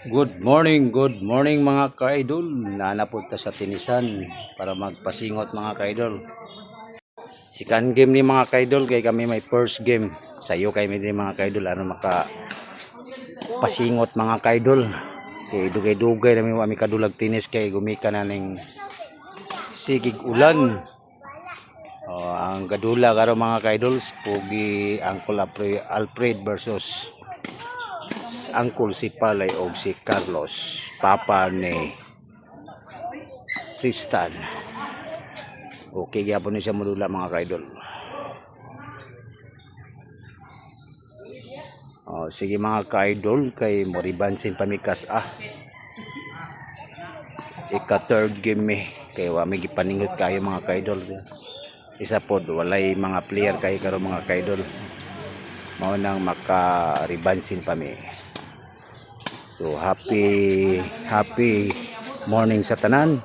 Good morning mga ka-idol. Nanapunta sa Tinisan para magpasingot mga ka-idol. Second game ni mga ka-idol kay kami may first game. Sayo kay mi mga ka-idol ano maka pasingot mga ka-idol. Kay dugay-dugay nami kami kadulag tinis kay gumika na ning sigig ulan. Ang gadula karo mga ka-idol pugi Uncle Alfred versus Uncle si Palay o si Carlos, papa ni Tristan. Okay, gyapon ni siya modula mga kaidol. Sige mga kaidol, kay moribansin pamikas ika third game kay wa may gipaningot kayo mga kaidol. Isa pod walay mga player kay karo mga kaidol. Mao nang maka-ribansin pa mi. So happy morning sa tanan.